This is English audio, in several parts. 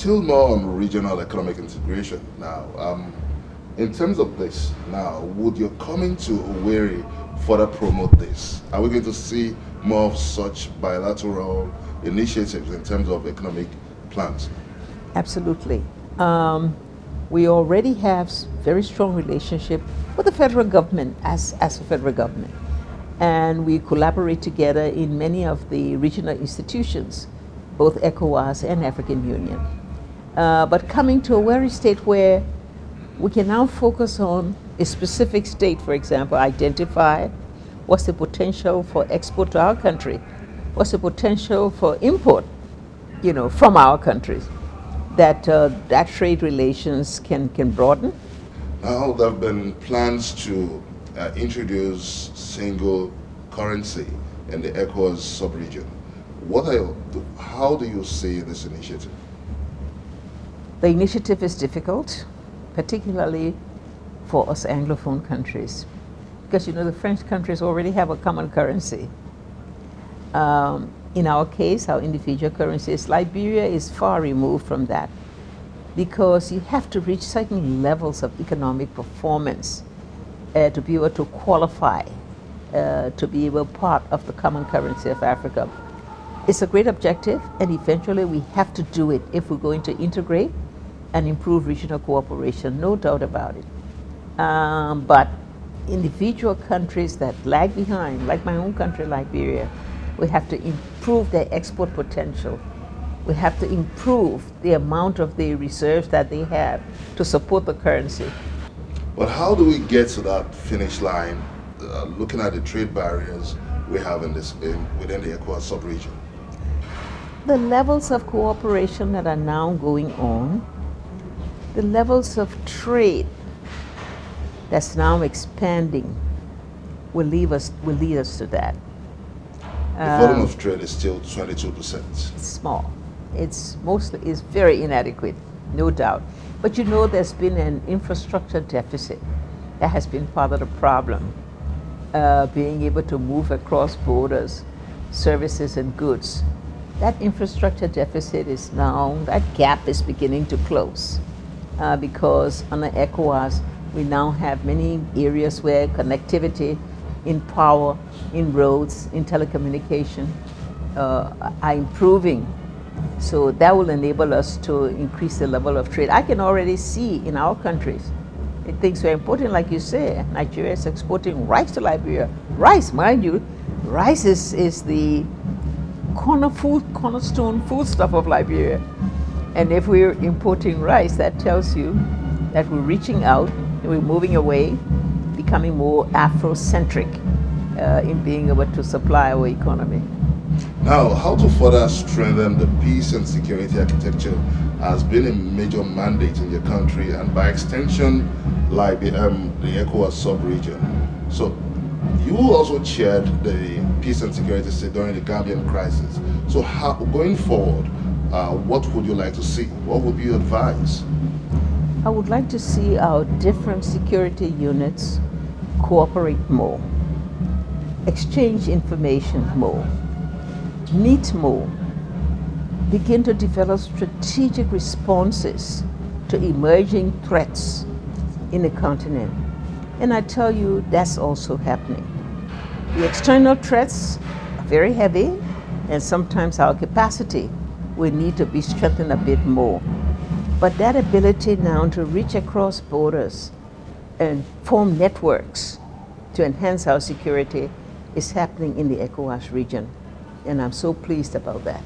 Still more on regional economic integration now. In terms of this, now, would your coming to Owerri further promote this? Are we going to see more of such bilateral initiatives in terms of economic plans? Absolutely. We already have very strong relationship with the federal government as a federal government. And we collaborate together in many of the regional institutions, both ECOWAS and African Union. But coming to a Owerri state where we can now focus on a specific state, for example, identify what's the potential for export to our country, what's the potential for import, from our countries, that trade relations can broaden. Now there have been plans to introduce single currency in the ECOWAS sub-region. How do you see this initiative? The initiative is difficult, particularly for us Anglophone countries, because the French countries already have a common currency. In our case, our individual currencies, Liberia is far removed from that, because you have to reach certain levels of economic performance to be able to qualify to be able part of the common currency of Africa. It's a great objective, and eventually we have to do it if we're going to integrate and improve regional cooperation, no doubt about it. But individual countries that lag behind, like my own country, Liberia, we have to improve their export potential. We have to improve the amount of the reserves that they have to support the currency. But how do we get to that finish line, looking at the trade barriers we have within the ECOWAS sub-region? The levels of cooperation that are now going on, the levels of trade that's now expanding will lead us to that. The volume of trade is still 22%. It's small. It's very inadequate, no doubt. But there's been an infrastructure deficit that has been part of the problem. Being able to move across borders, services and goods. That infrastructure deficit that gap is beginning to close. Because under ECOWAS, we now have many areas where connectivity in power, in roads, in telecommunication are improving. So that will enable us to increase the level of trade. I can already see in our countries, things are important, like you say. Nigeria is exporting rice to Liberia. Rice, mind you, rice is the cornerstone foodstuff of Liberia. And if we're importing rice, that tells you that we're reaching out, and we're moving away, becoming more Afrocentric in being able to supply our economy. Now, how to further strengthen the peace and security architecture has been a major mandate in your country, and by extension, like the ECOWAS sub-region. So, you also chaired the peace and security state during the Gambian crisis. So, going forward, what would you like to see? What would you advise? I would like to see our different security units cooperate more, exchange information more, meet more, begin to develop strategic responses to emerging threats in the continent. And I tell you, that's also happening. The external threats are very heavy, and sometimes our capacity will need to be strengthened a bit more. But that ability now to reach across borders and form networks to enhance our security is happening in the ECOWAS region. And I'm so pleased about that.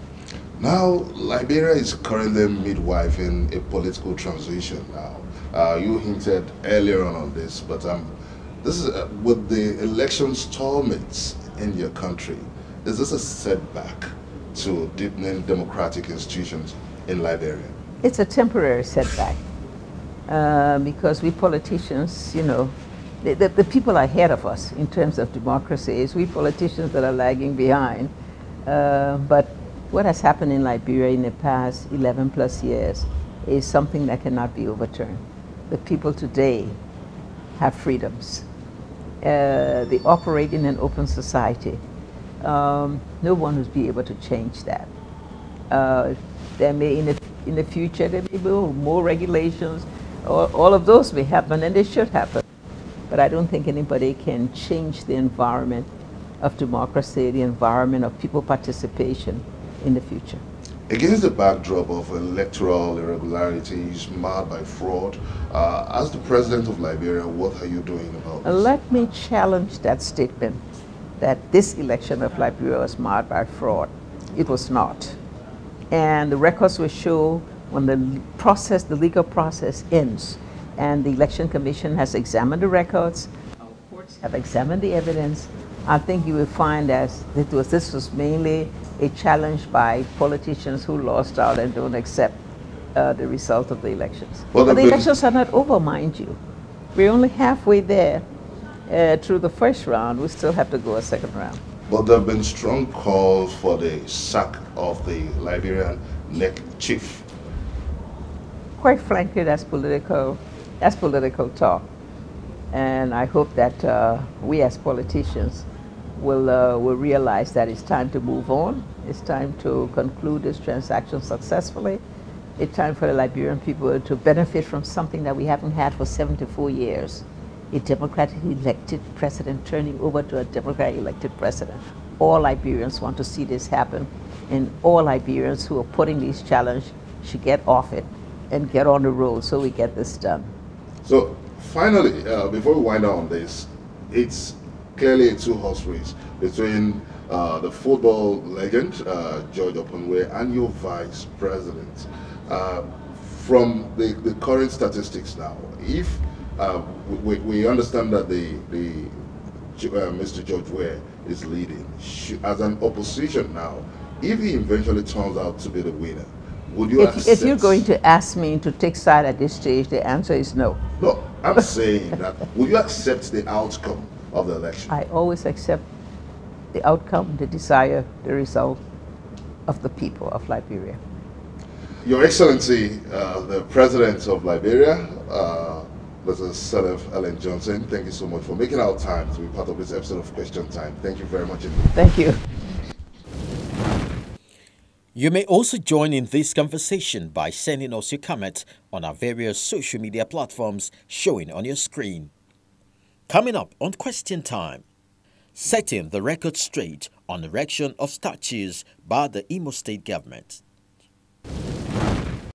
Now, Liberia is currently midwifing a political transition now. You hinted earlier on this, but this is with the election stallments in your country. Is this a setback to deepening democratic institutions in Liberia? It's a temporary setback because we politicians, the people ahead of us in terms of democracy is we politicians that are lagging behind. But what has happened in Liberia in the past 11 plus years is something that cannot be overturned. The people today have freedoms. They operate in an open society. No one will be able to change that. There may, in the in the future there may be more regulations, or all of those may happen, and they should happen. But I don't think anybody can change the environment of democracy, the environment of people participation in the future. Against the backdrop of electoral irregularities marred by fraud, as the president of Liberia, what are you doing about this? Let me challenge that statement that this election of Liberia was marred by fraud. It was not. And the records will show when the legal process ends, and the Election Commission has examined the records, our courts have examined the evidence, I think you will find that this was mainly a challenge by politicians who lost out and don't accept the result of the elections. Well, but the elections are not over, mind you. We're only halfway there through the first round. We still have to go a second round. But there have been strong calls for the sack of the Liberian NEC chief. Quite frankly, that's political talk. And I hope that we as politicians will realize that it's time to move on. It's time to conclude this transaction successfully. It's time for the Liberian people to benefit from something that we haven't had for 74 years. A democratically elected president turning over to a democratically elected president. All Liberians want to see this happen, and all Liberians who are putting these challenges should get off it and get on the road so we get this done. So finally, before we wind down this, it's clearly a two-horse race between the football legend, George Openwe, and your vice president. From the current statistics now, if we understand that Mr. George Weah is leading, as an opposition now, if he eventually turns out to be the winner, would you accept? If you're going to ask me to take side at this stage, the answer is no. No, I'm saying that, would you accept the outcome of the election? I always accept the outcome, the desire, the result of the people of Liberia. Your Excellency, the President of Liberia, Mr. Sirleaf Ellen Johnson, thank you so much for making our time to be part of this episode of Question Time. Thank you very much indeed. Thank you. You may also join in this conversation by sending us your comments on our various social media platforms showing on your screen. Coming up on Question Time, setting the record straight on erection of statues by the Imo State government.